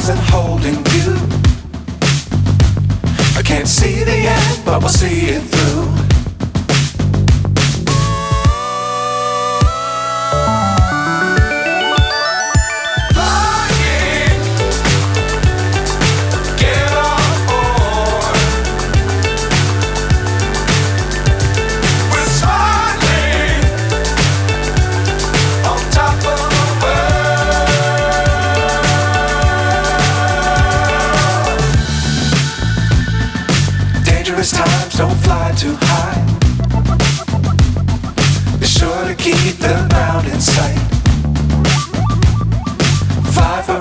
stars and holding you. I can't see the end, but we'll see it through. Times don't fly too high. Be sure to keep the ground in sight.